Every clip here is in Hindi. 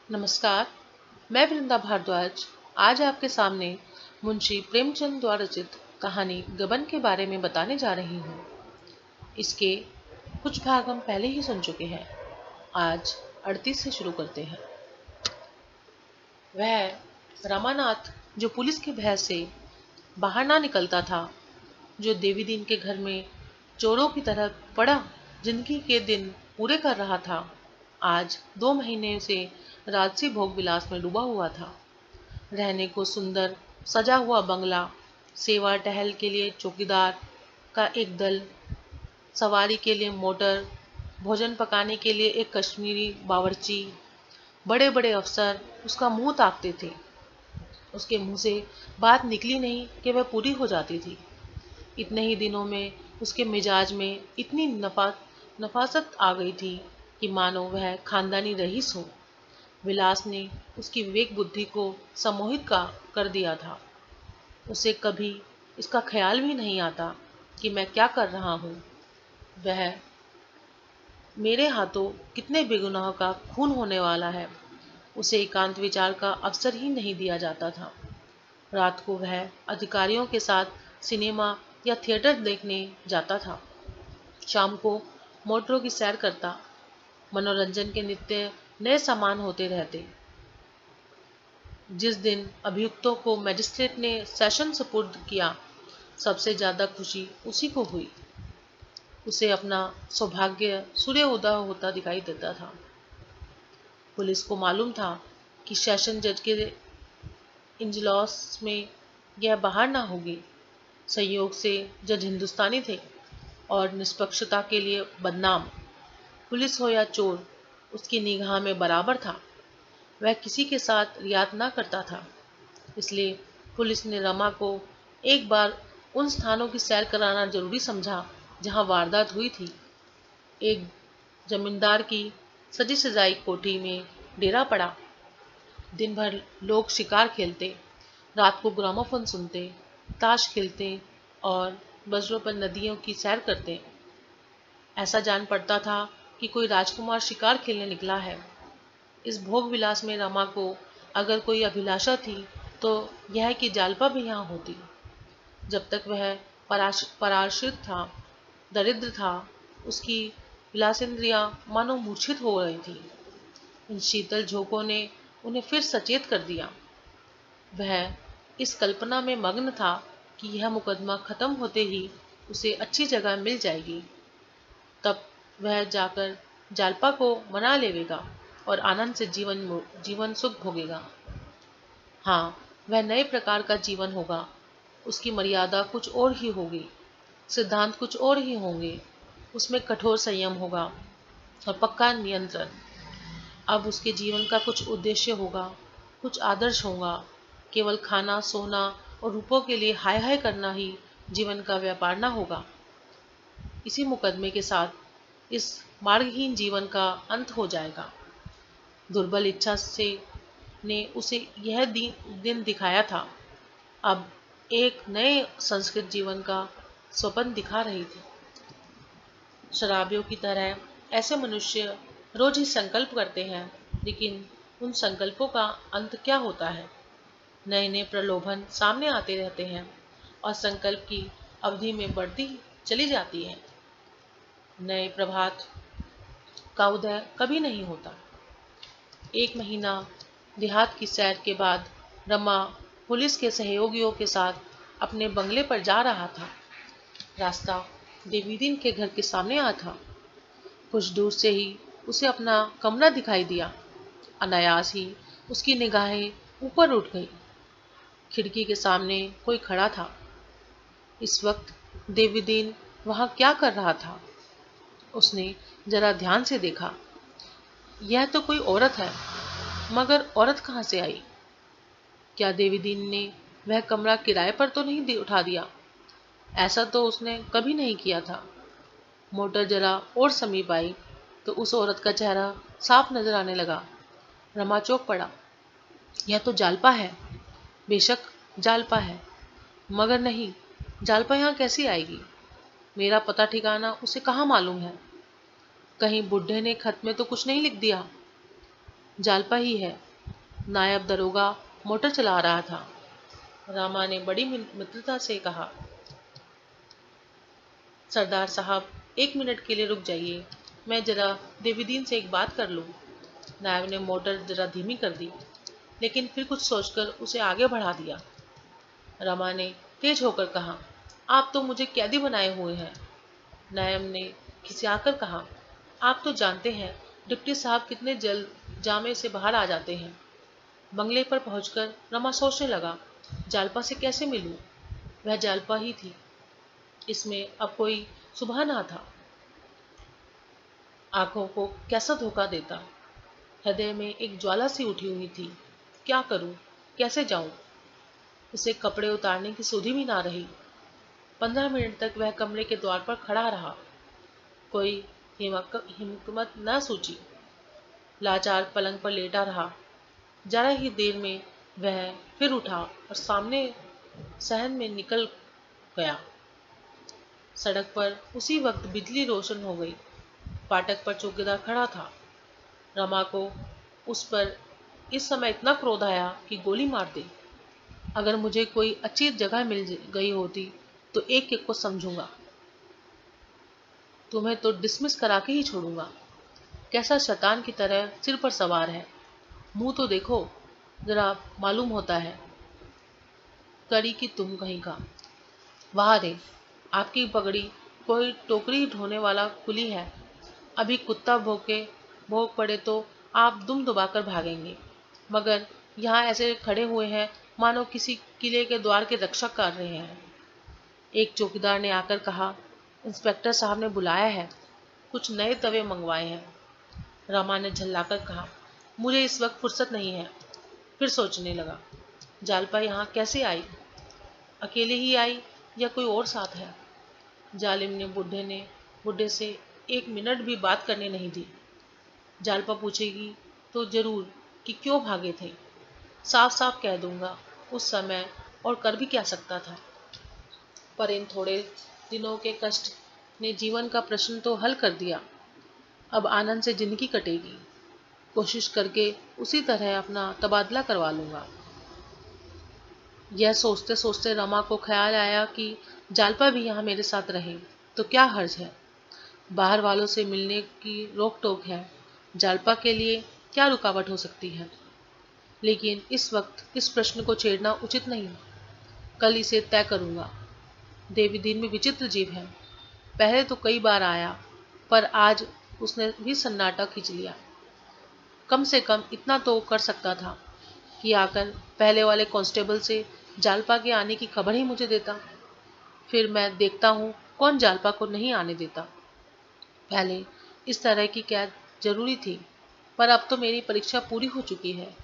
नमस्कार। मैं वृंदा भारद्वाज आज आपके सामने मुंशी प्रेमचंद द्वारा रचित कहानी गबन के बारे में बताने जा रही हूँ। इसके कुछ भाग हम पहले ही सुन चुके हैं। आज 38 से शुरू करते हैं। वह रमानाथ जो पुलिस के भय से बाहर ना निकलता था, जो देवी दीन के घर में चोरों की तरह पड़ा जिंदगी के दिन पूरे कर रहा था, आज 2 महीने से राजसी भोग विलास में डूबा हुआ था। रहने को सुंदर सजा हुआ बंगला, सेवा टहल के लिए चौकीदार का एक दल, सवारी के लिए मोटर, भोजन पकाने के लिए एक कश्मीरी बावर्ची, बड़े बड़े अफसर उसका मुंह ताकते थे। उसके मुंह से बात निकली नहीं कि वह पूरी हो जाती थी। इतने ही दिनों में उसके मिजाज में इतनी नफासत आ गई थी कि मानो वह खानदानी रईस हो। विलास ने उसकी विवेक बुद्धि को सम्मोहित कर दिया था। उसे कभी इसका ख्याल भी नहीं आता कि मैं क्या कर रहा हूँ। वह मेरे हाथों कितने बेगुनाह का खून होने वाला है, उसे एकांत विचार का अवसर ही नहीं दिया जाता था। रात को वह अधिकारियों के साथ सिनेमा या थिएटर देखने जाता था। शाम को मोटरों की सैर करता। मनोरंजन के नित्य नए सामान होते रहते। जिस दिन अभियुक्तों को मजिस्ट्रेट ने सेशन सुपुर्द किया, सबसे ज्यादा खुशी उसी को हुई। उसे अपना सौभाग्य सूर्य उदय होता दिखाई देता था। पुलिस को मालूम था कि सेशन जज के इजलास में यह बाहर ना होगी। संयोग से जज हिंदुस्तानी थे और निष्पक्षता के लिए बदनाम। पुलिस हो या चोर, उसकी निगाह में बराबर था। वह किसी के साथ रियात ना करता था। इसलिए पुलिस ने रमा को एक बार उन स्थानों की सैर कराना जरूरी समझा जहां वारदात हुई थी। एक जमींदार की सजी सजाई कोठी में डेरा पड़ा। दिन भर लोग शिकार खेलते, रात को ग्रामोफोन सुनते, ताश खेलते और बजरों पर नदियों की सैर करते। ऐसा जान पड़ता था कि कोई राजकुमार शिकार खेलने निकला है। इस भोग विलास में रमा को अगर कोई अभिलाषा थी तो यह कि जालपा भी यहाँ होती। जब तक वह पराश्रित था, दरिद्र था, उसकी विलासेंद्रियां मानो मूर्छित हो रही थी। इन शीतल झोंकों ने उन्हें फिर सचेत कर दिया। वह इस कल्पना में मग्न था कि यह मुकदमा खत्म होते ही उसे अच्छी जगह मिल जाएगी। तब वह जाकर जालपा को मना लेगा और आनंद से जीवन सुख भोगेगा। हाँ, वह नए प्रकार का जीवन होगा। उसकी मर्यादा कुछ और ही होगी, सिद्धांत कुछ और ही होंगे। उसमें कठोर संयम होगा और पक्का नियंत्रण। अब उसके जीवन का कुछ उद्देश्य होगा, कुछ आदर्श होगा। केवल खाना, सोना और रूपों के लिए हाय हाय करना ही जीवन का व्यापार न होगा। इसी मुकदमे के साथ इस मार्गहीन जीवन का अंत हो जाएगा। दुर्बल इच्छा से ने उसे यह दिन दिखाया था। अब एक नए संस्कृत जीवन का स्वप्न दिखा रही थी। शराबियों की तरह ऐसे मनुष्य रोज ही संकल्प करते हैं, लेकिन उन संकल्पों का अंत क्या होता है? नए नए प्रलोभन सामने आते रहते हैं और संकल्प की अवधि में बढ़ती चली जाती है। नए प्रभात का उदय कभी नहीं होता। 1 महीना देहात की सैर के बाद रमा पुलिस के सहयोगियों के साथ अपने बंगले पर जा रहा था। रास्ता देवीदीन के घर के सामने आ था। कुछ दूर से ही उसे अपना कमरा दिखाई दिया। अनायास ही उसकी निगाहें ऊपर उठ गई। खिड़की के सामने कोई खड़ा था। इस वक्त देवीदीन वहां क्या कर रहा था? उसने जरा ध्यान से देखा। यह तो कोई औरत है, मगर औरत कहाँ से आई? क्या देवीदीन ने वह कमरा किराए पर तो नहीं उठा दिया? ऐसा तो उसने कभी नहीं किया था। मोटर जरा और समीप आई तो उस औरत का चेहरा साफ नजर आने लगा। रमा चौंक पड़ा। यह तो जालपा है। बेशक जालपा है, मगर नहीं, जालपा यहाँ कैसी आएगी? मेरा पता ठिकाना उसे कहाँ मालूम है? कहीं बुड्ढे ने खत में तो कुछ नहीं लिख दिया? जालपा ही है। नायब दरोगा मोटर चला रहा था। रामा ने बड़ी मित्रता से कहा, सरदार साहब 1 मिनट के लिए रुक जाइए, मैं जरा देवीदीन से एक बात कर लूं। नायब ने मोटर जरा धीमी कर दी, लेकिन फिर कुछ सोचकर उसे आगे बढ़ा दिया। रमा ने तेज होकर कहा, आप तो मुझे कैदी बनाए हुए हैं। नायब ने खिसियाकर कहा, आप तो जानते हैं डिप्टी साहब कितने जल्द जामे से बाहर आ जाते हैं। बंगले पर पहुंचकर रमा सोचने लगा, जालपा से कैसे मिलूं? वह जालपा ही थी, इसमें अब कोई सुबह ना था। आंखों को कैसा धोखा देता। हृदय में एक ज्वाला सी उठी हुई थी। क्या करूं, कैसे जाऊं? उसे कपड़े उतारने की सुधि भी ना रही। 15 मिनट तक वह कमरे के द्वार पर खड़ा रहा। कोई हिम्मत न सूझी। लाचार पलंग पर लेटा रहा। जरा ही देर में वह फिर उठा और सामने सहन में निकल गया। सड़क पर उसी वक्त बिजली रोशन हो गई। फाटक पर चौकीदार खड़ा था। रमा को उस पर इस समय इतना क्रोध आया कि गोली मार दे। अगर मुझे कोई अच्छी जगह मिल गई होती तो एक एक को समझूंगा। तुम्हें तो डिसमिस करा के ही छोड़ूंगा। कैसा शैतान की तरह सिर पर सवार है। मुंह तो देखो, जरा मालूम होता है। करी कि तुम कहीं का। वाह रे, आपकी पगड़ी कोई टोकरी ढोने वाला खुली है। अभी कुत्ता भोग पड़े तो आप दुम दबाकर भागेंगे, मगर यहाँ ऐसे खड़े हुए हैं मानो किसी किले के द्वार के रक्षक कर रहे हैं। एक चौकीदार ने आकर कहा, इंस्पेक्टर साहब ने बुलाया है, कुछ नए तवे मंगवाए हैं। रमा ने झल्लाकर कहा, मुझे इस वक्त फुर्सत नहीं है। फिर सोचने लगा, जालपा यहाँ कैसे आई? अकेले ही आई या कोई और साथ है? जालिम ने बुढ़े से 1 मिनट भी बात करने नहीं दी। जालपा पूछेगी तो जरूर कि क्यों भागे थे। साफ साफ कह दूंगा उस समय, और कर भी क्या सकता था। पर इन थोड़े दिनों के कष्ट ने जीवन का प्रश्न तो हल कर दिया। अब आनंद से जिंदगी कटेगी। कोशिश करके उसी तरह अपना तबादला करवा लूंगा। यह सोचते सोचते रमा को ख्याल आया कि जालपा भी यहाँ मेरे साथ रहे तो क्या हर्ज है। बाहर वालों से मिलने की रोक टोक है, जालपा के लिए क्या रुकावट हो सकती है। लेकिन इस वक्त इस प्रश्न को छेड़ना उचित नहीं। कल इसे तय करूंगा। देवीदीन में विचित्र जीव है। पहले तो कई बार आया, पर आज उसने भी सन्नाटा खींच लिया। कम से कम इतना तो कर सकता था कि आकर पहले वाले कांस्टेबल से जालपा के आने की खबर ही मुझे देता। फिर मैं देखता हूँ कौन जालपा को नहीं आने देता। पहले इस तरह की कैद जरूरी थी, पर अब तो मेरी परीक्षा पूरी हो चुकी है।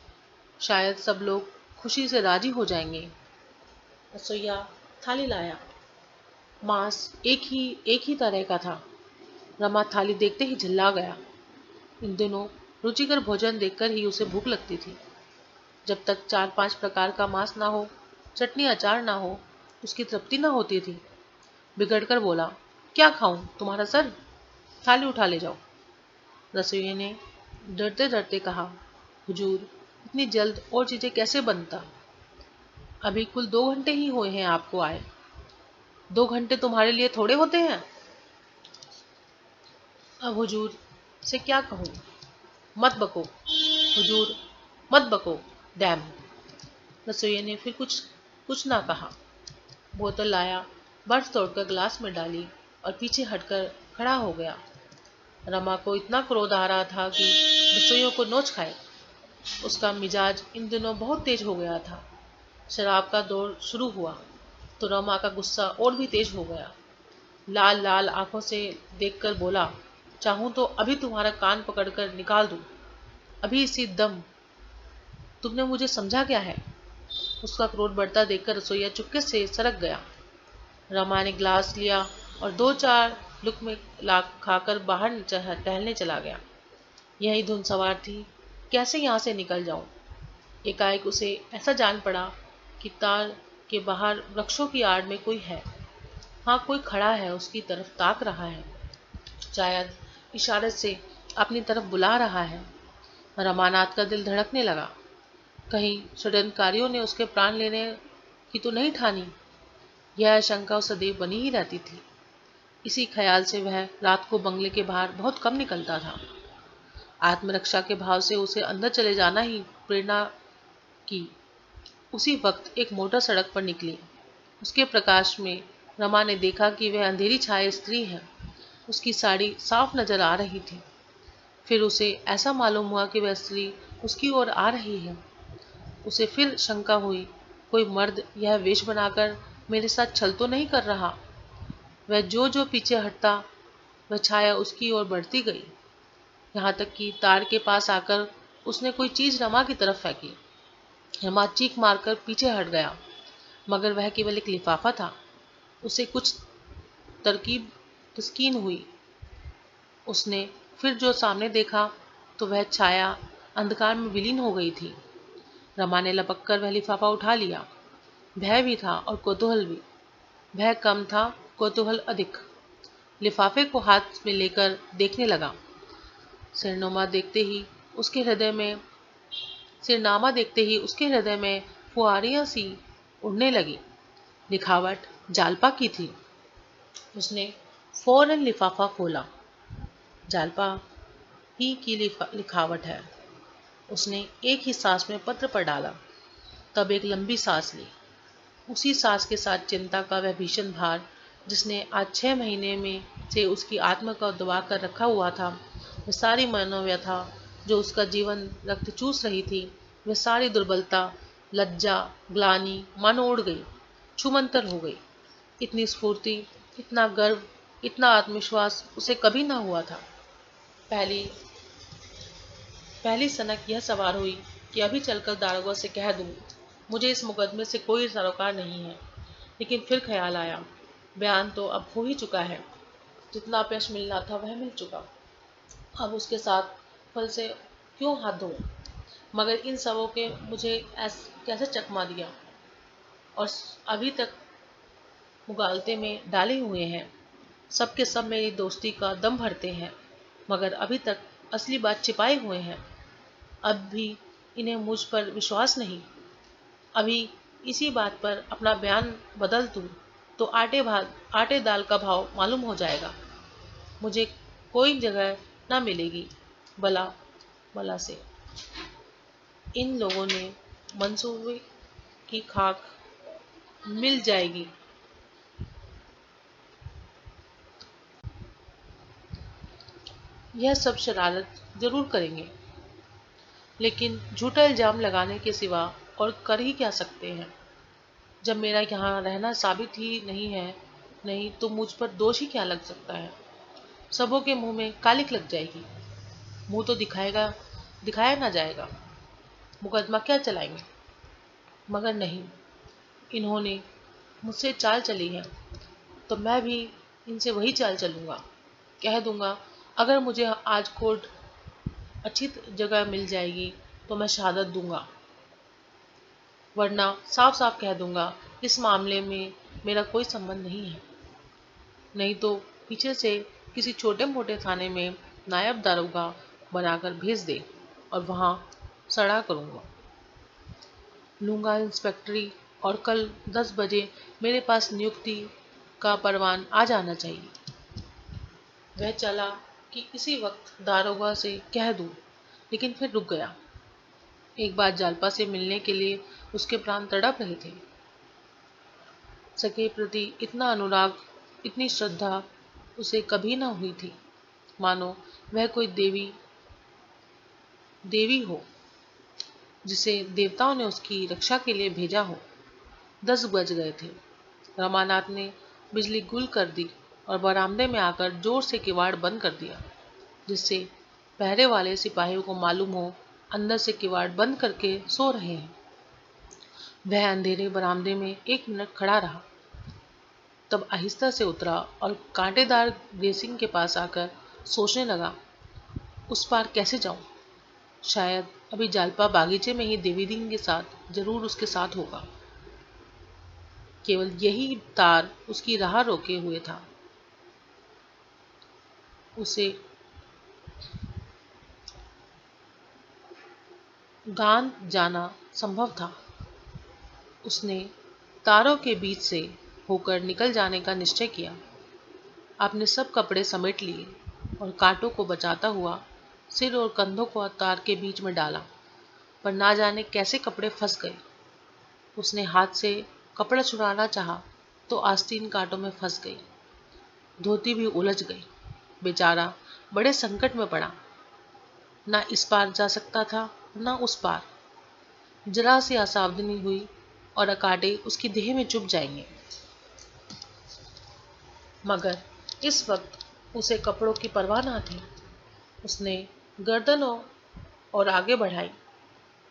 शायद सब लोग खुशी से राजी हो जाएंगे। रसोइया थाली लाया। मांस एक ही तरह का था। रमा थाली देखते ही झल्ला गया। इन दिनों रुचिकर भोजन देखकर ही उसे भूख लगती थी। जब तक 4-5 प्रकार का मांस ना हो, चटनी अचार ना हो, उसकी तृप्ति ना होती थी। बिगड़कर बोला, क्या खाऊं, तुम्हारा सर? थाली उठा ले जाओ। रसोइये ने डरते डरते कहा, हुजूर, इतनी जल्द और चीजें कैसे बनता? अभी कुल 2 घंटे ही हुए हैं आपको आए। 2 घंटे तुम्हारे लिए थोड़े होते हैं। अब हुजूर से क्या कहूँ? मत बको हुजूर, मत बको, डैम। रसोइये ने फिर कुछ ना कहा। बोतल लाया, बर्फ तोड़कर गिलास में डाली और पीछे हटकर खड़ा हो गया। रमा को इतना क्रोध आ रहा था कि रसोइयों को नोच खाए। उसका मिजाज इन दिनों बहुत तेज हो गया था। शराब का दौर शुरू हुआ तो रमा का गुस्सा और भी तेज हो गया। लाल लाल आंखों से देखकर बोला, चाहूं तो अभी तुम्हारा कान पकड़कर निकाल दूं, अभी इसी दम। तुमने मुझे समझा क्या है? उसका क्रोध बढ़ता देखकर रसोइया चुपके से सरक गया। रमा ने गिलास लिया और 2-4 लुकमे खाकर बाहर टहलने चला गया। यही धुन सवार थी, कैसे यहाँ से निकल जाऊं। एकाएक उसे ऐसा जान पड़ा कि ताल के बाहर वृक्षों की आड़ में कोई है। हाँ, कोई खड़ा है, उसकी तरफ ताक रहा है, शायद इशारे से अपनी तरफ बुला रहा है। रमानाथ का दिल धड़कने लगा। कहीं षड्यंत्रकारियों ने उसके प्राण लेने की तो नहीं ठानी। यह आशंका सदैव बनी ही रहती थी। इसी ख्याल से वह रात को बंगले के बाहर बहुत कम निकलता था। आत्मरक्षा के भाव से उसे अंदर चले जाना ही प्रेरणा की। उसी वक्त एक मोटर सड़क पर निकली। उसके प्रकाश में रमा ने देखा कि वह अंधेरी छाया स्त्री है। उसकी साड़ी साफ नजर आ रही थी। फिर उसे ऐसा मालूम हुआ कि वह स्त्री उसकी ओर आ रही है। उसे फिर शंका हुई, कोई मर्द यह वेश बनाकर मेरे साथ छल तो नहीं कर रहा। वह जो जो पीछे हटता वह छाया उसकी ओर बढ़ती गई, यहाँ तक कि तार के पास आकर उसने कोई चीज रमा की तरफ फेंकी। रमा चीख मारकर पीछे हट गया, मगर वह केवल एक लिफाफा था। उसे कुछ तरकीब तस्कीन हुई। उसने फिर जो सामने देखा तो वह छाया अंधकार में विलीन हो गई थी। रमा ने लपक कर वह लिफाफा उठा लिया। भय भी था और कौतूहल भी। भय कम था, कौतूहल अधिक। लिफाफे को हाथ में लेकर देखने लगा। सिरनामा देखते ही उसके हृदय में फुहारियां सी उड़ने लगी। लिखावट जालपा की थी। उसने फौरन लिफाफा खोला। जालपा ही की लिखावट है। उसने एक ही सांस में पत्र पर डाला, तब एक लंबी सांस ली। उसी सांस के साथ चिंता का वह भीषण भार, जिसने आज 6 महीने में से उसकी आत्मा को दबा कर रखा हुआ था, वह सारी मनोव्यथा जो उसका जीवन रक्त चूस रही थी, वह सारी दुर्बलता, लज्जा, ग्लानि मानो उड़ गई, छूमंतर हो गई। इतनी स्फूर्ति, इतना गर्व, इतना आत्मविश्वास उसे कभी ना हुआ था। पहली सनक यह सवार हुई कि अभी चलकर दारोगा से कह दूं, मुझे इस मुकदमे से कोई सरोकार नहीं है। लेकिन फिर ख्याल आया, बयान तो अब हो ही चुका है। जितना अपयश मिलना था वह मिल चुका। अब उसके साथ फल से क्यों हाथ धोऊं? मगर इन सबों के मुझे कैसे चकमा दिया और अभी तक मुगालते में डाले हुए हैं। सब के सब मेरी दोस्ती का दम भरते हैं, मगर अभी तक असली बात छिपाए हुए हैं। अब भी इन्हें मुझ पर विश्वास नहीं। अभी इसी बात पर अपना बयान बदल दूं तो आटे दाल का भाव मालूम हो जाएगा। मुझे कोई जगह ना मिलेगी। बला बला से इन लोगों ने मंसूबे की खाक मिल जाएगी। यह सब शरारत जरूर करेंगे, लेकिन झूठा इल्जाम लगाने के सिवा और कर ही क्या सकते हैं। जब मेरा यहाँ रहना साबित ही नहीं तो मुझ पर दोष ही क्या लग सकता है। सबों के मुंह में कालिक लग जाएगी। मुंह तो दिखाया ना जाएगा। मुकदमा क्या चलाएंगे? मगर नहीं, इन्होंने मुझसे चाल चली है तो मैं भी इनसे वही चाल चलूंगा। कह दूंगा, अगर मुझे आज कोर्ट अच्छी जगह मिल जाएगी तो मैं शहादत दूंगा, वरना साफ साफ कह दूंगा इस मामले में मेरा कोई संबंध नहीं है। नहीं तो पीछे से किसी छोटे मोटे थाने में नायब दारोगा बनाकर भेज दे और वहां सड़ा करूंगा लूंगा इंस्पेक्टरी, और कल 10 बजे मेरे पास नियुक्ति का परवान आ जाना चाहिए। वह चला कि इसी वक्त दारोगा से कह दूं, लेकिन फिर रुक गया। एक बार जालपा से मिलने के लिए उसके प्राण तड़प रहे थे। सके प्रति इतना अनुराग, इतनी श्रद्धा उसे कभी न हुई थी। मानो वह कोई देवी हो जिसे देवताओं ने उसकी रक्षा के लिए भेजा हो। 10 बज गए थे। रमानाथ ने बिजली गुल कर दी और बरामदे में आकर जोर से किवाड़ बंद कर दिया, जिससे पहरे वाले सिपाहियों को मालूम हो अंदर से किवाड़ बंद करके सो रहे हैं। वह अंधेरे बरामदे में 1 मिनट खड़ा रहा, तब आहिस्ता से उतरा और कांटेदार ग्रेसिंग के पास आकर सोचने लगा, उस पार कैसे जाऊं? शायद अभी जालपा बागीचे में ही देवीदीन के साथ जरूर उसके साथ होगा। केवल यही तार उसकी राह रोके हुए था। उसे गांव जाना संभव था। उसने तारों के बीच से होकर निकल जाने का निश्चय किया। आपने सब कपड़े समेट लिए और कांटों को बचाता हुआ सिर और कंधों को तार के बीच में डाला, पर ना जाने कैसे कपड़े फंस गए। उसने हाथ से कपड़ा छुड़ाना चाहा तो आस्तीन कांटों में फंस गई। धोती भी उलझ गई। बेचारा बड़े संकट में पड़ा। ना इस पार जा सकता था, ना उस पार। जरा सी असावधानी हुई और कांटे उसकी देह में चुभ जाएंगे। मगर इस वक्त उसे कपड़ों की परवाह न थी। उसने गर्दन और आगे बढ़ाई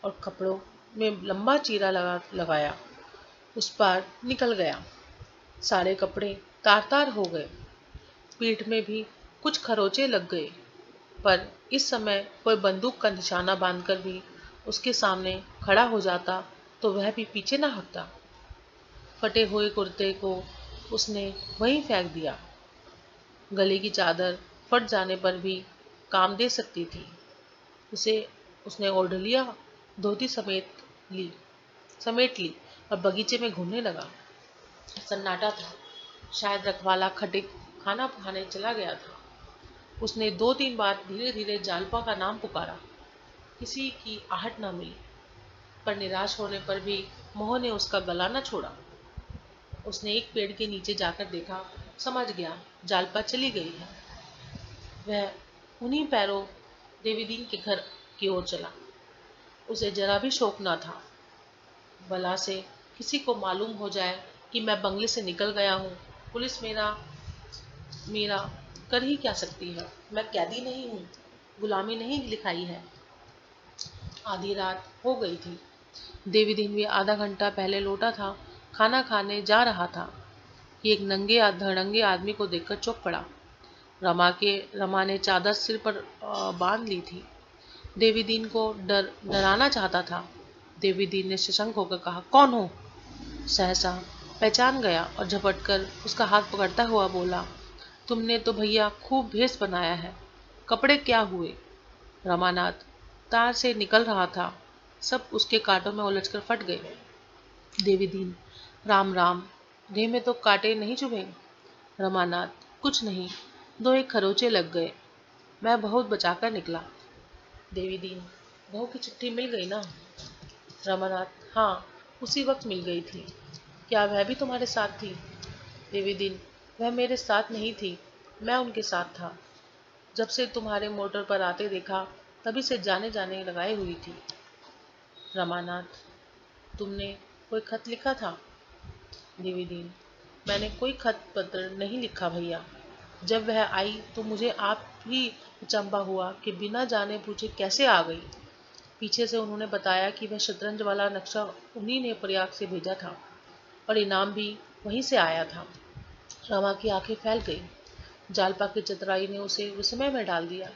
और कपड़ों में लंबा चीरा लगाया। उस पार निकल गया। सारे कपड़े तार तार हो गए। पीठ में भी कुछ खरोंचे लग गए, पर इस समय कोई बंदूक का निशाना बांधकर भी उसके सामने खड़ा हो जाता तो वह भी पीछे न हटता। फटे हुए कुर्ते को उसने वहीं फेंक दिया। गले की चादर फट जाने पर भी काम दे सकती थी। उसे उसने ओढ़ लिया, धोती समेट ली और बगीचे में घूमने लगा। सन्नाटा था। शायद रखवाला खटिक खाना खाने चला गया था। उसने 2-3 बार धीरे धीरे जालपा का नाम पुकारा। किसी की आहट न मिली, पर निराश होने पर भी मोह ने उसका गला न छोड़ा। उसने एक पेड़ के नीचे जाकर देखा, समझ गया जालपा चली गई है। वह उन्हीं पैरों देवीदीन के घर की ओर चला। उसे जरा भी शौक न था। भला से किसी को मालूम हो जाए कि मैं बंगले से निकल गया हूँ, पुलिस मेरा मेरा कर ही क्या सकती है। मैं कैदी नहीं हूँ, गुलामी नहीं लिखाई है। आधी रात हो गई थी। देवीदीन भी आधा घंटा पहले लौटा था। खाना खाने जा रहा था कि एक नंगे धड़ंगे आदमी को देखकर चौंक पड़ा। रमा ने चादर सिर पर बांध ली थी। देवीदीन को डराना चाहता था। देवीदीन ने सशंक होकर कहा, कौन हो? सहसा पहचान गया और झपटकर उसका हाथ पकड़ता हुआ बोला, तुमने तो भैया खूब भेष बनाया है। कपड़े क्या हुए? रमानाथ तार से निकल रहा था। सब उसके कांटों में उलझकर फट गए। देवीदीन, राम राम। देह में तो कांटे नहीं चुभे? रमानाथ, कुछ नहीं, 2-1 खरोंचे लग गए। मैं बहुत बचाकर निकला। देवीदीन, बहू की चिट्ठी मिल गई ना? रमानाथ, हाँ, उसी वक्त मिल गई थी। क्या वह भी तुम्हारे साथ थी? देवीदीन, वह मेरे साथ नहीं थी, मैं उनके साथ था। जब से तुम्हारे मोटर पर आते देखा, तभी से जाने जाने लगाई हुई थी। रमानाथ, तुमने कोई खत लिखा था? देवीदीन, मैंने कोई खत पत्र नहीं लिखा भैया। जब वह आई तो मुझे आप ही अचंभा हुआ कि बिना जाने पूछे कैसे आ गई। पीछे से उन्होंने बताया कि वह शतरंज वाला नक्शा उन्हीं ने प्रयाग से भेजा था और इनाम भी वहीं से आया था। रमा की आंखें फैल गई। जालपा की चतुराई ने उसे विस्मय में डाल दिया।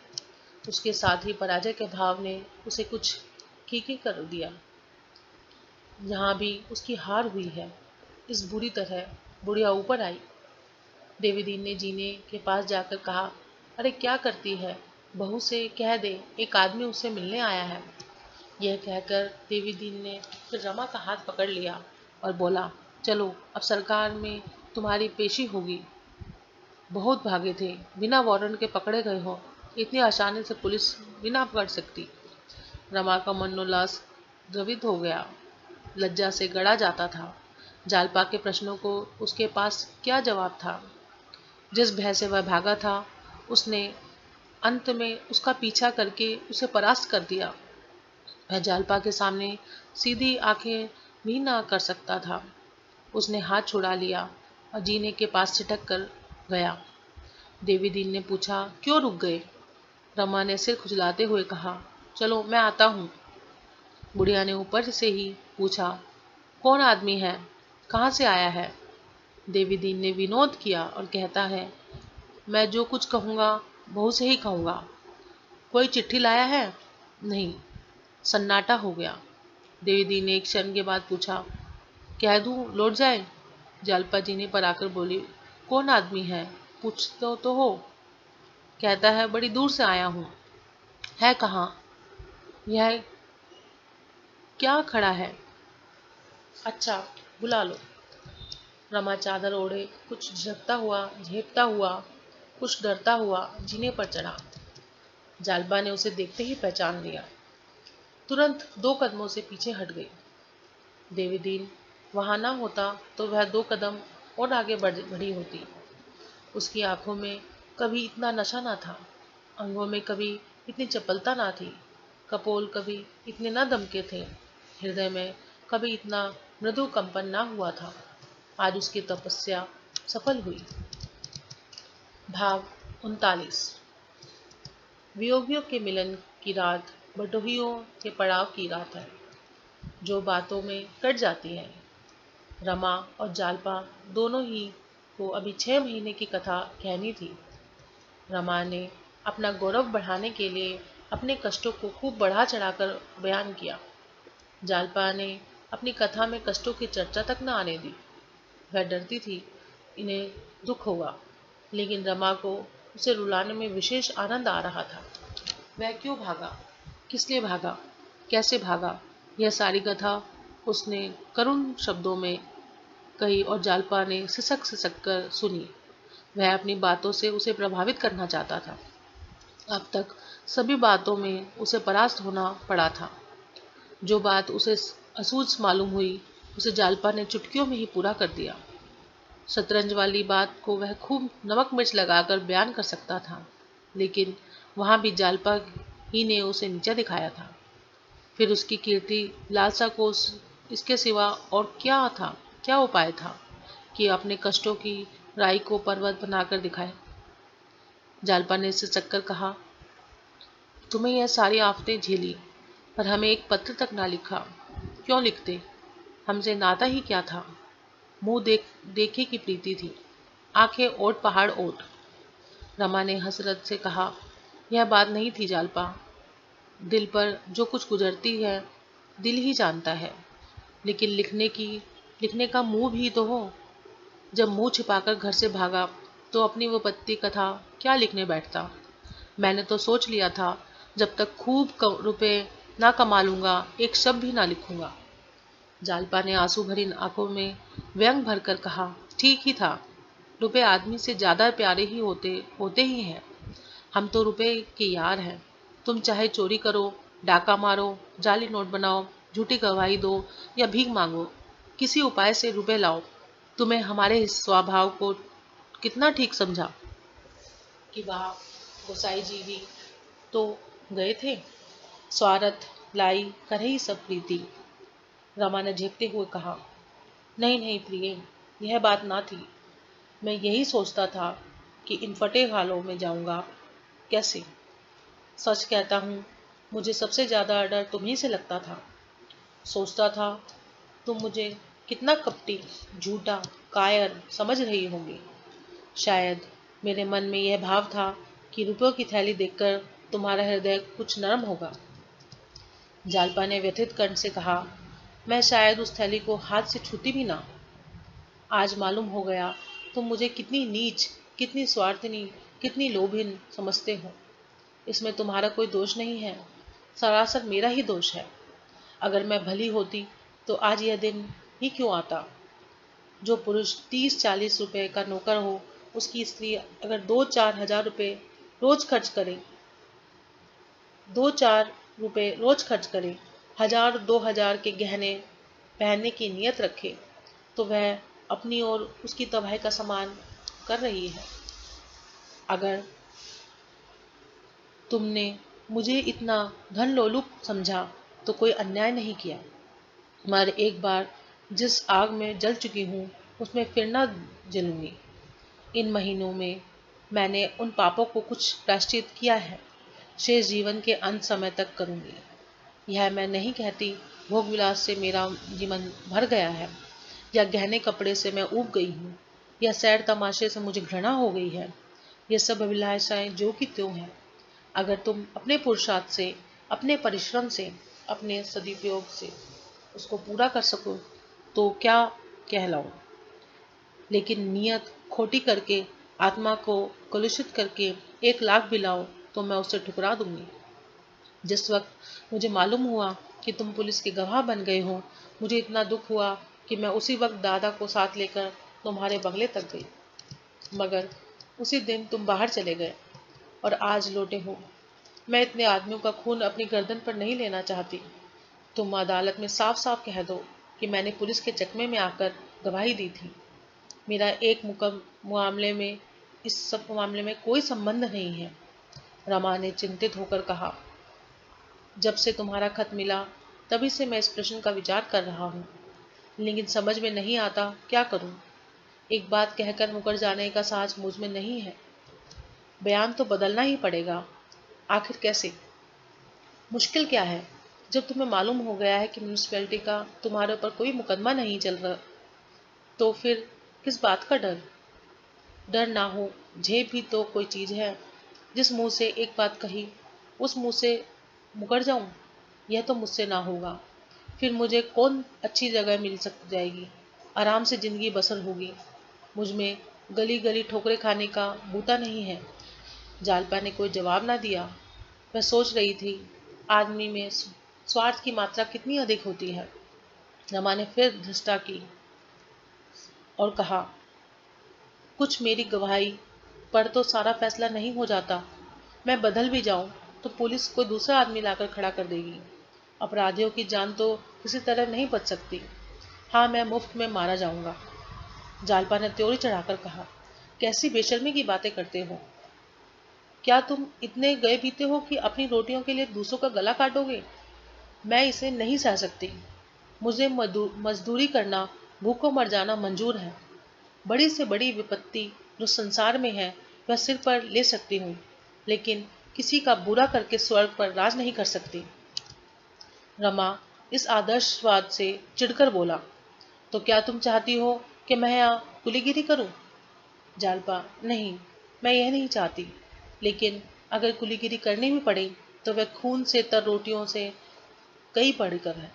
उसके साथ ही पराजय के भाव ने उसे कुछ खीखी कर दिया। यहाँ भी उसकी हार हुई है। इस बुरी तरह बुढ़िया ऊपर आई। देवीदीन ने जीने के पास जाकर कहा, अरे क्या करती है, बहू से कह दे एक आदमी उससे मिलने आया है। यह कहकर देवीदीन ने फिर रमा का हाथ पकड़ लिया और बोला, चलो अब सरकार में तुम्हारी पेशी होगी। बहुत भागे थे, बिना वारंट के पकड़े गए हो। इतनी आसानी से पुलिस बिना पकड़ सकती। रमा का मनोल्लास द्रवित हो गया, लज्जा से गड़ा जाता था। जालपा के प्रश्नों को उसके पास क्या जवाब था? जिस भय से वह भागा था, उसने अंत में उसका पीछा करके उसे परास्त कर दिया। वह जालपा के सामने सीधी आंखें भी ना कर सकता था। उसने हाथ छुड़ा लिया और जीने के पास छिटक कर गया। देवीदीन ने पूछा, क्यों रुक गए? रमा ने सिर खुजलाते हुए कहा, चलो मैं आता हूँ। बुढ़िया ने ऊपर से ही पूछा, कौन आदमी है, कहाँ से आया है? देवीदीन ने विनोद किया और कहता है, मैं जो कुछ कहूँगा बहू से ही कहूँगा। कोई चिट्ठी लाया है? नहीं। सन्नाटा हो गया। देवीदीन ने एक क्षण के बाद पूछा, कह दूँ लौट जाए? जालपा जीने पर आकर बोली, कौन आदमी है, पूछ तो हो। कहता है, बड़ी दूर से आया हूँ। है कहाँ? यह क्या खड़ा है? अच्छा, बुला लो। रमा चादर ओढ़े कुछ झपकता हुआ, झेपता हुआ, कुछ डरता हुआ जीने पर चढ़ा। जालपा ने उसे देखते ही पहचान लिया। तुरंत 2 कदमों से पीछे हट गई। देवीदीन वहां ना होता तो वह 2 कदम और आगे बढ़ी होती। उसकी आंखों में कभी इतना नशा ना था, अंगों में कभी इतनी चपलता ना थी, कपोल कभी इतने न दमके थे, हृदय में कभी इतना मृदु कंपन ना हुआ था। आज उसकी तपस्या सफल हुई। भाव 39। वियोगियों के मिलन की रात बटोहियों के पड़ाव की रात है, जो बातों में कट जाती है। रमा और जालपा दोनों ही को अभी 6 महीने की कथा कहनी थी। रमा ने अपना गौरव बढ़ाने के लिए अपने कष्टों को खूब बढ़ा चढ़ाकर बयान किया। जालपा ने अपनी कथा में कष्टों की चर्चा तक न आने दी। वह डरती थी इन्हें दुख होगा, लेकिन रमा को उसे रुलाने में विशेष आनंद आ रहा था। वह क्यों भागा, किस लिए भागा, कैसे भागा, यह सारी कथा उसने करुण शब्दों में कही और जालपा ने सिसक सिसक कर सुनी। वह अपनी बातों से उसे प्रभावित करना चाहता था। अब तक सभी बातों में उसे परास्त होना पड़ा था। जो बात उसे असूझ मालूम हुई, उसे जालपा ने चुटकियों में ही पूरा कर दिया। शतरंज वाली बात को वह खूब नमक मिर्च लगाकर बयान कर सकता था, लेकिन वहां भी जालपा ही ने उसे नीचा दिखाया था। फिर उसकी कीर्ति लालसा को इसके सिवा और क्या था, क्या उपाय था कि अपने कष्टों की राई को पर्वत बनाकर दिखाए। जालपा ने इससे चक्कर कहा, तुम्हें यह सारी आफतें झेली, पर हमें एक पत्र तक ना लिखा। क्यों लिखते? हमसे नाता ही क्या था? मुंह देखे की प्रीति थी, आंखें ओट पहाड़ ओट। रमा ने हसरत से कहा, यह बात नहीं थी जालपा। दिल पर जो कुछ गुजरती है दिल ही जानता है, लेकिन लिखने का मुंह भी तो हो। जब मुंह छिपाकर घर से भागा तो अपनी वो पत्ती कथा क्या लिखने बैठता। मैंने तो सोच लिया था जब तक खूब रुपए ना कमा लूंगा एक शब्द भी ना लिखूंगा। जालपा ने आंसू भरी आंखों में व्यंग भरकर कहा, ठीक ही था। रुपए आदमी से ज्यादा प्यारे ही होते ही हैं। हम तो रुपए के यार हैं। तुम चाहे चोरी करो, डाका मारो, जाली नोट बनाओ, झूठी गवाही दो या भीख मांगो, किसी उपाय से रुपए लाओ। तुम्हें हमारे इस स्वभाव को कितना ठीक समझा कि वह गोसाई जी भी तो गए थे। स्वार्थ लाई कर ही सब प्रीति। रमा ने झेपते हुए कहा, नहीं नहीं प्रिय, यह बात ना थी। मैं यही सोचता था कि इन फटे हालों में जाऊंगा कैसे। सच कहता हूँ, मुझे सबसे ज्यादा डर तुम्ही से लगता था। सोचता था तुम मुझे कितना कपटी, झूठा, कायर समझ रही होंगी। शायद मेरे मन में यह भाव था कि रुपयों की थैली देखकर तुम्हारा हृदय कुछ नरम होगा। जालपा ने व्यथित कंठ से कहा, मैं शायद उस थैली को हाथ से छूती भी ना। आज मालूम हो गया तुम मुझे कितनी नीच, कितनी स्वार्थनी, कितनी लोभिन समझते हो। इसमें तुम्हारा कोई दोष नहीं है, सरासर मेरा ही दोष है। अगर मैं भली होती तो आज यह दिन ही क्यों आता। जो पुरुष 30-40 रुपए का नौकर हो, उसकी स्त्री अगर 2-4 हजार रुपए रोज खर्च करे, 2-4 रुपए रोज खर्च करे, 1000-2000 के गहने पहनने की नियत रखे, तो वह अपनी और उसकी तबाही का समान कर रही है। अगर तुमने मुझे इतना धन लोलुप समझा तो कोई अन्याय नहीं किया, मगर एक बार जिस आग में जल चुकी हूँ उसमें फिर ना जलूंगी। इन महीनों में मैंने उन पापों को कुछ प्रायश्चित किया है, शेष जीवन के अंत समय तक करूंगी। यह मैं नहीं कहती भोग विलास से मेरा जीवन भर गया है, या गहने कपड़े से मैं ऊब गई हूँ, या सैर तमाशे से मुझे घृणा हो गई है। ये सब अभिलाषाएं जो कि त्यों हैं। अगर तुम अपने पुरुषार्थ से, अपने परिश्रम से, अपने सदुपयोग से उसको पूरा कर सको तो क्या कहलाओ, लेकिन नियत खोटी करके, आत्मा को कलुषित करके 1 लाख भी लाओ तो मैं उसे ठुकरा दूंगी। जिस वक्त मुझे मालूम हुआ कि तुम पुलिस के गवाह बन गए हो। मुझे इतना दुख हुआ कि मैं उसी वक्त दादा को साथ लेकर तुम्हारे बंगले तक गई, मगर उसी दिन तुम बाहर चले गए और आज लौटे हो। मैं इतने आदमियों का खून अपनी गर्दन पर नहीं लेना चाहती। तुम अदालत में साफ साफ कह दो कि मैंने पुलिस के चकमे में आकर गवाही दी थी। मेरा एक मामले में इस सब मामले में कोई संबंध नहीं है। रमा ने चिंतित होकर कहा, जब से तुम्हारा खत मिला तभी से मैं इस प्रश्न का विचार कर रहा हूँ, लेकिन समझ में नहीं आता क्या करूँ। एक बात कहकर मुकर जाने का साहस मुझ में नहीं है। बयान तो बदलना ही पड़ेगा। आखिर कैसे? मुश्किल क्या है? जब तुम्हें मालूम हो गया है कि म्यूनिसिपैलिटी का तुम्हारे ऊपर कोई मुकदमा नहीं चल रहा, तो फिर किस बात का डर? डर ना हो, झेप भी तो कोई चीज है। जिस मुंह से एक बात कही उस मुंह से मुकर जाऊं, यह तो मुझसे ना होगा। फिर मुझे कौन अच्छी जगह मिल सक जाएगी, आराम से जिंदगी बसर होगी। मुझ में गली गली ठोकरे खाने का बूता नहीं है। जालपा ने कोई जवाब ना दिया। वह सोच रही थी, आदमी में स्वार्थ की मात्रा कितनी अधिक होती है। रमा ने फिर धृष्टा की और कहा, कुछ मेरी गवाही पर तो सारा फैसला नहीं हो जाता। मैं बदल भी जाऊं तो पुलिस कोई दूसरा आदमी लाकर खड़ा कर देगी। अपराधियों की जान तो किसी तरह नहीं बच सकती। हाँ, मैं मुफ्त में मारा जाऊंगा। जालपा ने त्योरी चढ़ाकर कहा, कैसी बेशर्मी की बातें करते हो। क्या तुम इतने गए बीते हो कि अपनी रोटियों के लिए दूसरों का गला काटोगे? मैं इसे नहीं सह सकती। मुझे मजदूरी करना, भूखों मर जाना मंजूर है। बड़ी से बड़ी विपत्ति जो संसार में है वह सिर पर ले सकती हूँ, लेकिन किसी का बुरा करके स्वर्ग पर राज नहीं कर सकती। रमा इस आदर्शवाद से चिढ़कर बोला, तो क्या तुम चाहती हो कि मैं यहाँ कुलीगिरी करूं? जालपा, नहीं, मैं यह नहीं चाहती, लेकिन अगर कुलीगिरी करनी भी पड़े तो वह खून से तर रोटियों से कई बढ़कर है।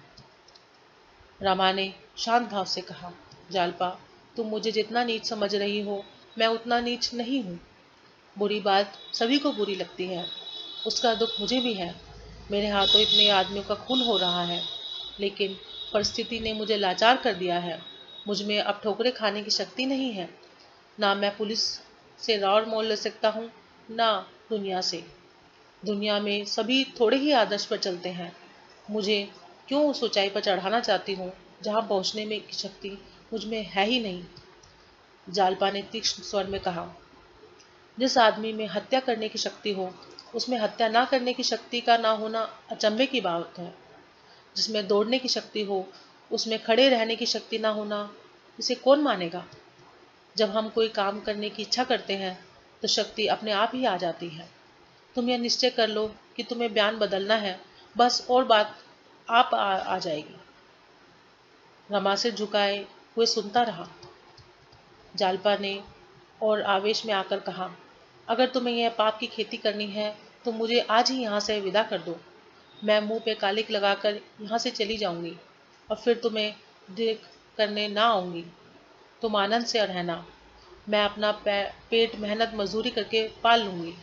रमा ने शांत भाव से कहा, जालपा, तुम मुझे जितना नीच समझ रही हो मैं उतना नीच नहीं हूँ। बुरी बात सभी को बुरी लगती है, उसका दुख मुझे भी है। मेरे हाथों इतने आदमियों का खून हो रहा है, लेकिन परिस्थिति ने मुझे लाचार कर दिया है। मुझ में अब ठोकरे खाने की शक्ति नहीं है। ना मैं पुलिस से रार मोल ले सकता हूँ, ना दुनिया से। दुनिया में सभी थोड़े ही आदर्श पर चलते हैं। मुझे क्यों उस ऊंचाई पर चढ़ाना चाहती हूँ जहाँ पहुँचने में की शक्ति मुझ में है ही नहीं। जालपा ने तीक्ष्ण स्वर में कहा, जिस आदमी में हत्या करने की शक्ति हो उसमें हत्या ना करने की शक्ति का ना होना अचंभे की बात है। जिसमें दौड़ने की शक्ति हो उसमें खड़े रहने की शक्ति ना होना, इसे कौन मानेगा। जब हम कोई काम करने की इच्छा करते हैं तो शक्ति अपने आप ही आ जाती है। तुम यह निश्चय कर लो कि तुम्हें बयान बदलना है, बस, और बात आप आ जाएगी। रमा सिर झुकाए हुए सुनता रहा। जालपा ने और आवेश में आकर कहा, अगर तुम्हें यह पाप की खेती करनी है तो मुझे आज ही यहाँ से विदा कर दो। मैं मुंह पे कालिक लगाकर यहाँ से चली जाऊंगी और फिर तुम्हें देख करने ना आऊंगी। तुम आनंद से रहना, मैं अपना पेट मेहनत मजदूरी करके पाल लूंगी।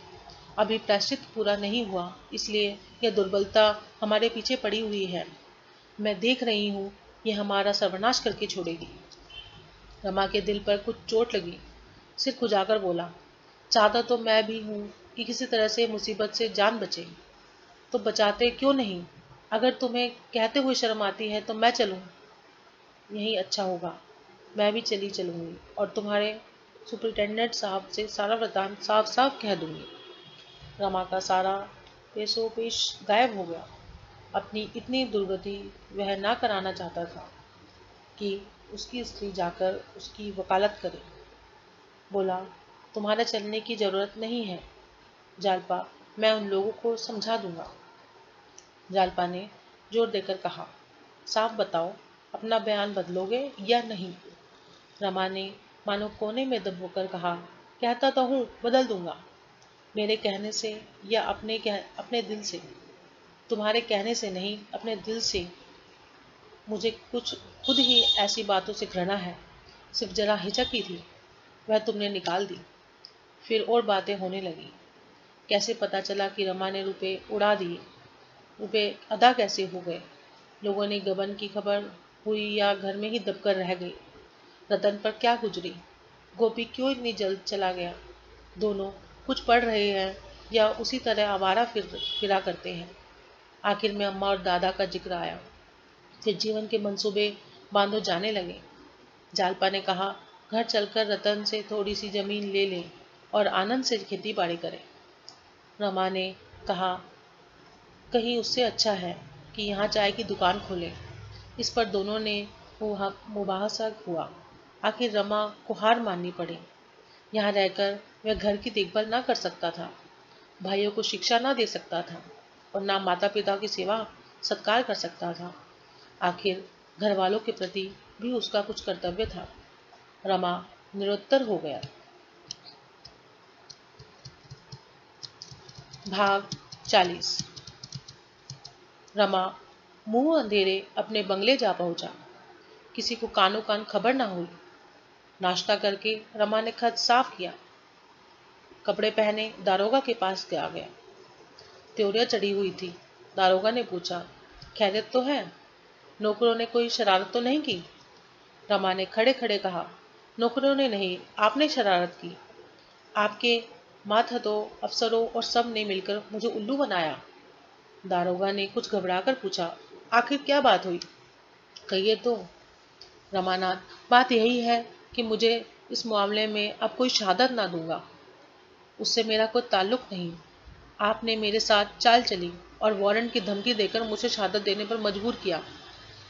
अभी प्रायश्चित पूरा नहीं हुआ, इसलिए यह दुर्बलता हमारे पीछे पड़ी हुई है। मैं देख रही हूँ ये हमारा सर्वनाश करके छोड़ेगी। रमा के दिल पर कुछ चोट लगी। सिर खुजाकर बोला, चाहता तो मैं भी हूँ कि किसी तरह से मुसीबत से जान बचे, तो बचाते क्यों नहीं। अगर तुम्हें कहते हुए शर्म आती है तो मैं चलूँ, यही अच्छा होगा। मैं भी चली चलूँगी और तुम्हारे सुपरिटेंडेंट साहब से सारा वृतांत साफ साफ कह दूंगी। रमा का सारा पेशोपेश गायब हो गया। अपनी इतनी दुर्गति वह ना कराना चाहता था कि उसकी स्त्री जाकर उसकी वकालत करे। बोला, तुम्हारे चलने की जरूरत नहीं है जालपा, मैं उन लोगों को समझा दूंगा। जालपा ने जोर देकर कहा, साफ बताओ, अपना बयान बदलोगे या नहीं। रमा ने मानो कोने में दबोकर कहा, कहता तो हूँ बदल दूंगा, मेरे कहने से या अपने दिल से। तुम्हारे कहने से नहीं, अपने दिल से। मुझे कुछ खुद ही ऐसी बातों से घृणा है। सिर्फ जरा हिचक ही थी, वह तुमने निकाल दी। फिर और बातें होने लगी। कैसे पता चला कि रमा ने रुपए उड़ा दिए, रुपए अदा कैसे हो गए, लोगों ने गबन की खबर हुई या घर में ही दबकर रह गई? रतन पर क्या गुजरी? गोपी क्यों इतनी जल्द चला गया? दोनों कुछ पढ़ रहे हैं या उसी तरह आवारा फिरा करते हैं? आखिर में अम्मा और दादा का जिक्र आया। फिर जीवन के मंसूबे बांधो जाने लगे। जालपा ने कहा, घर चलकर रतन से थोड़ी सी जमीन ले लें और आनंद से खेती बाड़ी करें। रमा ने कहा, कहीं उससे अच्छा है कि यहाँ चाय की दुकान खोलें। इस पर दोनों ने मुबाहसा हुआ। आखिर रमा को हार माननी पड़ी। यहाँ रहकर वह घर की देखभाल ना कर सकता था, भाइयों को शिक्षा ना दे सकता था और ना माता पिता की सेवा सत्कार कर सकता था। आखिर घर वालों के प्रति भी उसका कुछ कर्तव्य था। रमा निरुत्तर हो गया। भाग 40। रमा मुंह अंधेरे अपने बंगले जा पहुंचा। किसी को कानो कान खबर ना हुई। नाश्ता करके रमा ने खत साफ किया, कपड़े पहने दारोगा के पास आ गया। त्योरियां चढ़ी हुई थी। दारोगा ने पूछा, खैरियत तो है? नौकरों ने कोई शरारत तो नहीं की? रमा ने खड़े खड़े कहा, नौकरों ने नहीं, आपने शरारत की। आपके मातहतों अफसरों और सब ने मिलकर मुझे उल्लू बनाया। दारोगा ने कुछ घबराकर पूछा, आखिर क्या बात हुई? कहिए तो। रमानाथ, बात यही है कि मुझे इस मामले में अब कोई शहादत ना दूंगा। उससे मेरा कोई ताल्लुक नहीं। आपने मेरे साथ चाल चली और वारंट की धमकी देकर मुझे शहादत देने पर मजबूर किया।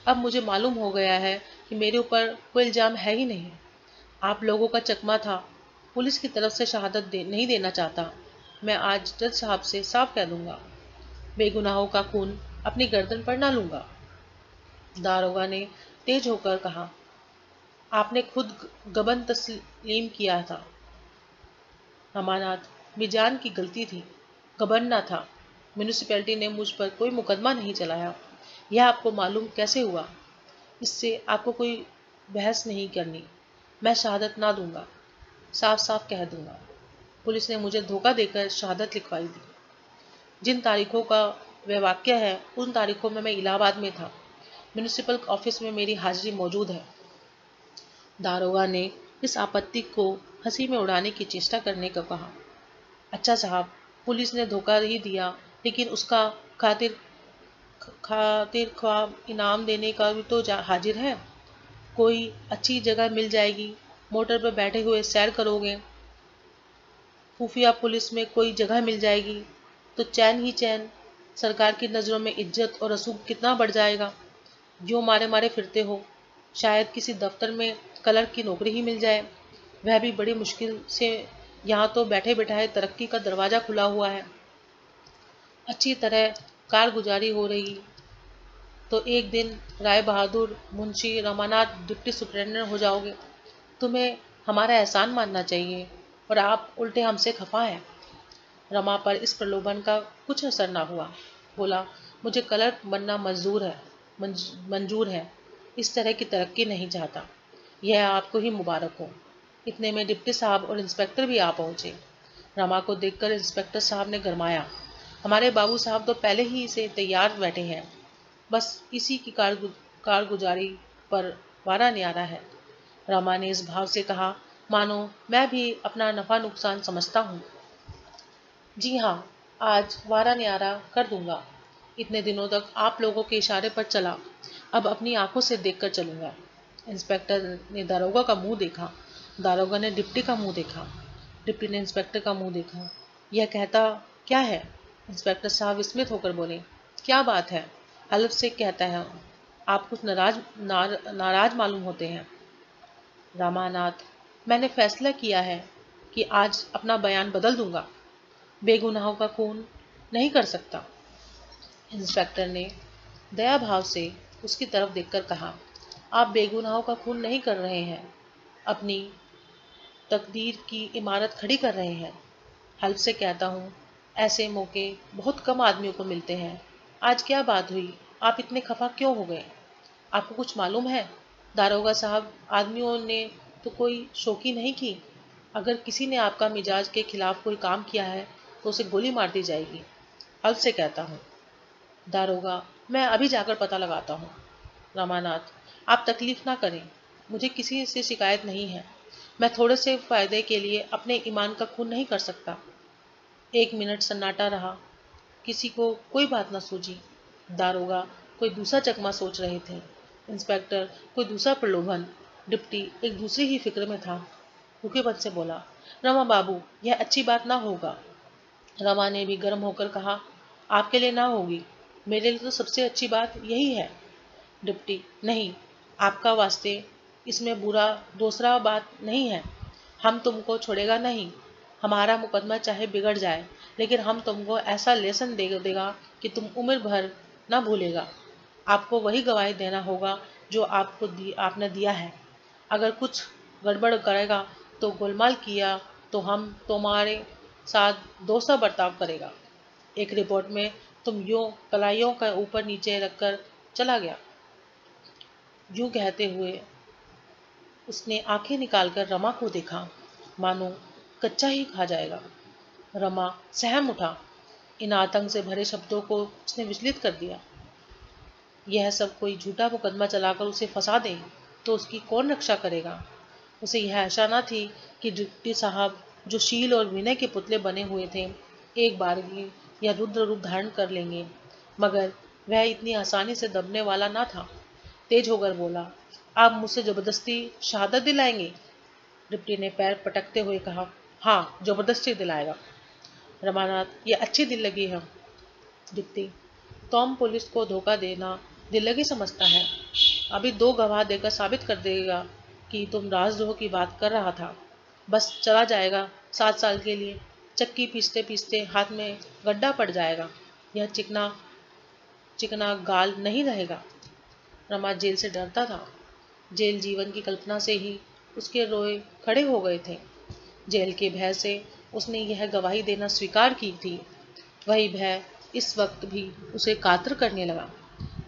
अब मुझे मालूम हो गया है कि मेरे ऊपर कोई इल्जाम है ही नहीं। आप लोगों का चकमा था। पुलिस की तरफ से शहादत नहीं देना चाहता। मैं आज जज साहब से साफ कह दूंगा, बेगुनाहों का खून अपनी गर्दन पर ना लूंगा। दारोगा ने तेज होकर कहा, आपने खुद गबन तस्लीम किया था। रमानाथ, मिजान की गलती थी, गबन ना था। म्यूनिसिपैलिटी ने मुझ पर कोई मुकदमा नहीं चलाया। यह आपको मालूम कैसे हुआ? इससे आपको कोई बहस नहीं करनी। मैं शहादत ना दूंगा, साफ साफ कह दूंगा। पुलिस ने मुझे धोखा देकर शहादत लिखवाई थी। जिन तारीखों का वह वाक्य है, उन तारीखों में मैं इलाहाबाद में था। म्यूनिसिपल ऑफिस में मेरी हाजिरी मौजूद है। दारोगा ने इस आपत्ति को हंसी में उड़ाने की चेष्टा करने को कहा। अच्छा साहब, पुलिस ने धोखा ही दिया, लेकिन उसका खातिर खातिर ख्वाह इनाम देने का भी तो हाजिर है। कोई अच्छी जगह मिल जाएगी, मोटर पर बैठे हुए सैर करोगे। खुफिया पुलिस में कोई जगह मिल जाएगी तो चैन ही चैन। सरकार की नज़रों में इज्जत और रसूख कितना बढ़ जाएगा। जो मारे मारे फिरते हो, शायद किसी दफ्तर में क्लर्क की नौकरी ही मिल जाए, वह भी बड़ी मुश्किल से। यहाँ तो बैठे बैठाए तरक्की का दरवाज़ा खुला हुआ है। अच्छी तरह कारगुजारी हो रही तो एक दिन राय बहादुर, मुंशी रमानाथ डिप्टी सुपरिटेंडेंट हो जाओगे। तुम्हें हमारा एहसान मानना चाहिए और आप उल्टे हमसे खफा हैं। रमा पर इस प्रलोभन का कुछ असर ना हुआ। बोला, मुझे क्लर्क बनना मंजूर है। इस तरह की तरक्की नहीं चाहता। यह आपको ही मुबारक हो। इतने में डिप्टी साहब और इंस्पेक्टर भी आ पहुंचे। रमा को देखकर इंस्पेक्टर साहब ने गरमाया, हमारे बाबू साहब तो पहले ही से तैयार बैठे हैं, बस इसी की कारगुजारी पर वारा न्यारा है। रमा ने इस भाव से कहा, मानो मैं भी अपना नफा नुकसान समझता हूँ। जी हाँ, आज वारा न्यारा कर दूंगा। इतने दिनों तक आप लोगों के इशारे पर चला, अब अपनी आंखों से देखकर चलूंगा। इंस्पेक्टर ने दारोगा का मुंह देखा, दारोगा ने डिप्टी का मुंह देखा, डिप्टी ने इंस्पेक्टर का मुंह देखा। यह कहता क्या है? इंस्पेक्टर साहब विस्मित होकर बोले, क्या बात है? हल्फ से कहता है, आप कुछ नाराज मालूम होते हैं। रामानाथ, मैंने फैसला किया है कि आज अपना बयान बदल दूंगा। बेगुनाहों का खून नहीं कर सकता। इंस्पेक्टर ने दया भाव से उसकी तरफ देखकर कहा, आप बेगुनाहों का खून नहीं कर रहे हैं, अपनी तकदीर की इमारत खड़ी कर रहे हैं। हल्फ से कहता हूँ, ऐसे मौके बहुत कम आदमियों को मिलते हैं। आज क्या बात हुई? आप इतने खफा क्यों हो गए? आपको कुछ मालूम है? दारोगा साहब, आदमियों ने तो कोई शोकी नहीं की। अगर किसी ने आपका मिजाज के खिलाफ कोई काम किया है तो उसे गोली मार दी जाएगी। हल्फ से कहता हूँ। दारोगा मैं अभी जाकर पता लगाता हूँ। रमानाथ, आप तकलीफ ना करें, मुझे किसी से शिकायत नहीं है। मैं थोड़े से फायदे के लिए अपने ईमान का खून नहीं कर सकता। 1 मिनट सन्नाटा रहा। किसी को कोई बात न सूझी। दारोगा कोई दूसरा चकमा सोच रहे थे, इंस्पेक्टर कोई दूसरा प्रलोभन, डिप्टी एक दूसरी ही फिक्र में था। रुखेपन से बोला, रमा बाबू, यह अच्छी बात ना होगा। रमा ने भी गर्म होकर कहा, आपके लिए ना होगी, मेरे लिए तो सबसे अच्छी बात यही है। डिप्टी, नहीं, आपका वास्ते इसमें बुरा दूसरा बात नहीं है। हम तुमको छोड़ेगा नहीं। हमारा मुकदमा चाहे बिगड़ जाए, लेकिन हम तुमको ऐसा लेसन देगा कि तुम उम्र भर ना भूलेगा। आपको वही गवाही देना होगा जो आपने दिया है। अगर कुछ गड़बड़ करेगा तो गोलमाल किया तो हम तुम्हारे साथ दोस्ता बर्ताव करेगा। एक रिपोर्ट में तुम यूं कलाइयों का ऊपर नीचे रखकर चला गया। यूं कहते हुए उसने आंखें निकालकर रमा को देखा, मानो कच्चा ही खा जाएगा। रमा सहम उठा। इन आतंक से भरे शब्दों को उसने विचलित कर दिया। यह सब कोई झूठा मुकदमा चलाकर उसे फंसा दे तो उसकी कौन रक्षा करेगा। उसे यह आशा न थी कि डिप्टी साहब, जो शील और विनय के पुतले बने हुए थे, एक बारगी या रुद्र रूप धारण कर लेंगे, मगर वह इतनी आसानी से दबने वाला न था। तेज होकर बोला, आप मुझसे जबरदस्ती शहादत दिलाएंगे? डिप्टी ने पैर पटकते हुए कहा, हाँ, जबरदस्ती दिलाएगा। रमानाथ, ये अच्छी दिल लगी है। डिप्टी, टॉम पुलिस को धोखा देना दिल लगी समझता है। अभी 2 गवाह देकर साबित कर देगा कि तुम राजद्रोह की बात कर रहा था। बस चला जाएगा 7 साल के लिए। चक्की पीसते पीसते हाथ में गड्ढा पड़ जाएगा। यह चिकना चिकना गाल नहीं रहेगा। रमा जेल से डरता था। जेल जीवन की कल्पना से ही उसके रोए खड़े हो गए थे। जेल के भय से उसने यह गवाही देना स्वीकार की थी। वही भय इस वक्त भी उसे कातर करने लगा।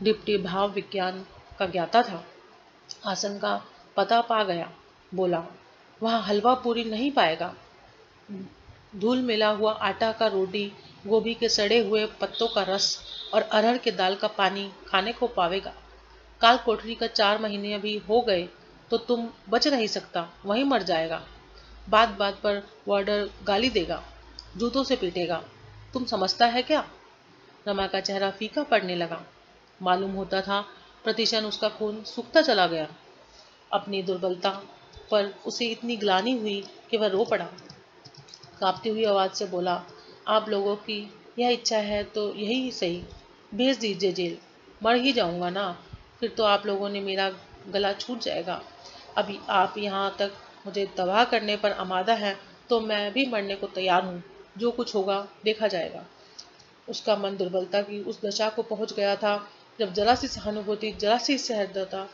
डिप्टी भाव विज्ञान का ज्ञाता था। आसन का पता पा गया। बोला, वहाँ हलवा पूरी नहीं पाएगा। धूल मिला हुआ आटा का रोटी, गोभी के सड़े हुए पत्तों का रस और अरहर के दाल का पानी खाने को पावेगा। काल कोठरी का 4 महीने भी हो गए तो तुम बच नहीं सकता, वहीं मर जाएगा। बात बात पर वार्डर गाली देगा, जूतों से पीटेगा। तुम समझता है क्या? रमा का चेहरा फीका पड़ने लगा। मालूम होता था प्रतिक्षण उसका खून सूखता चला गया। अपनी दुर्बलता पर उसे इतनी ग्लानि हुई कि वह रो पड़ा। कांपती हुई आवाज से बोला, आप लोगों की यह इच्छा है तो यही सही, भेज दीजिए जेल। मर ही जाऊंगा ना, फिर तो आप लोगों ने मेरा गला छूट जाएगा। अभी आप यहाँ तक मुझे तबाह करने पर आमादा है तो मैं भी मरने को तैयार हूँ। जो कुछ होगा देखा जाएगा। उसका मन दुर्बलता की उस दशा को पहुंच गया था जब जरा सी सहानुभूति, जरा सी सहृदयता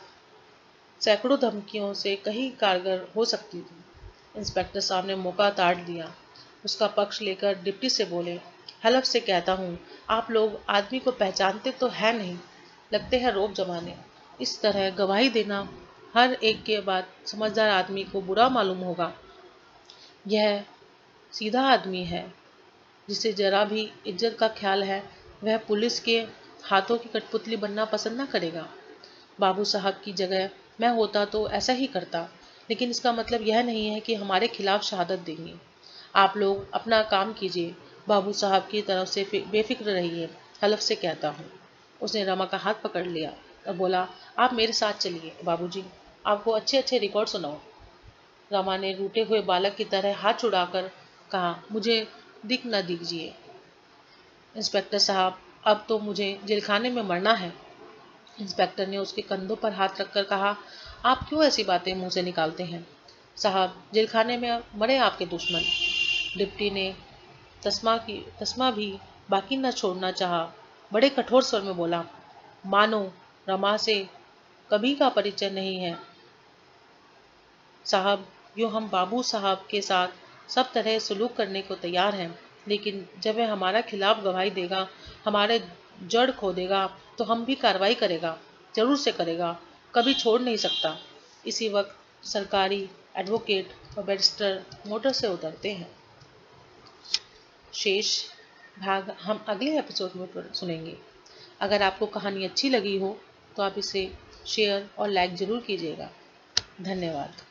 सैकड़ों धमकियों से कहीं कारगर हो सकती थी। इंस्पेक्टर साहब ने मौका ताड़ दिया। उसका पक्ष लेकर डिप्टी से बोले, हलफ से कहता हूँ, आप लोग आदमी को पहचानते तो है नहीं, लगते हैं रोब जमाने। इस तरह गवाही देना हर एक के बाद समझदार आदमी को बुरा मालूम होगा। यह सीधा आदमी है जिसे जरा भी इज्जत का ख्याल है, वह पुलिस के हाथों की कठपुतली बनना पसंद न करेगा। बाबू साहब की जगह मैं होता तो ऐसा ही करता, लेकिन इसका मतलब यह नहीं है कि हमारे खिलाफ शहादत देंगे। आप लोग अपना काम कीजिए, बाबू साहब की तरफ से बेफिक्र रहिए, हलफ से कहता हूँ। उसने रमा का हाथ पकड़ लिया और बोला, आप मेरे साथ चलिए बाबूजी, आपको अच्छे अच्छे रिकॉर्ड सुनाओ। रमा ने रूठे हुए बालक की तरह हाथ छुड़ाकर कहा, मुझे दिख न दीजिए इंस्पेक्टर साहब, अब तो मुझे जेलखाने में मरना है। इंस्पेक्टर ने उसके कंधों पर हाथ रखकर कहा, आप क्यों ऐसी बातें मुंह से निकालते हैं? साहब, जेलखाने में मरे आपके दुश्मन। डिप्टी ने तस्मा भी बाकी न छोड़ना चाहा। बड़े कठोर स्वर में बोला, मानो रमा से कभी का परिचय नहीं है। साहब, यूँ हम बाबू साहब के साथ सब तरह सलूक करने को तैयार हैं, लेकिन जब वह हमारा खिलाफ गवाही देगा, हमारे जड़ खोदेगा, तो हम भी कार्रवाई करेगा, जरूर से करेगा, कभी छोड़ नहीं सकता। इसी वक्त सरकारी एडवोकेट और बैरिस्टर मोटर से उतरते हैं। शेष भाग हम अगले एपिसोड में सुनेंगे। अगर आपको कहानी अच्छी लगी हो तो आप इसे शेयर और लाइक ज़रूर कीजिएगा। धन्यवाद।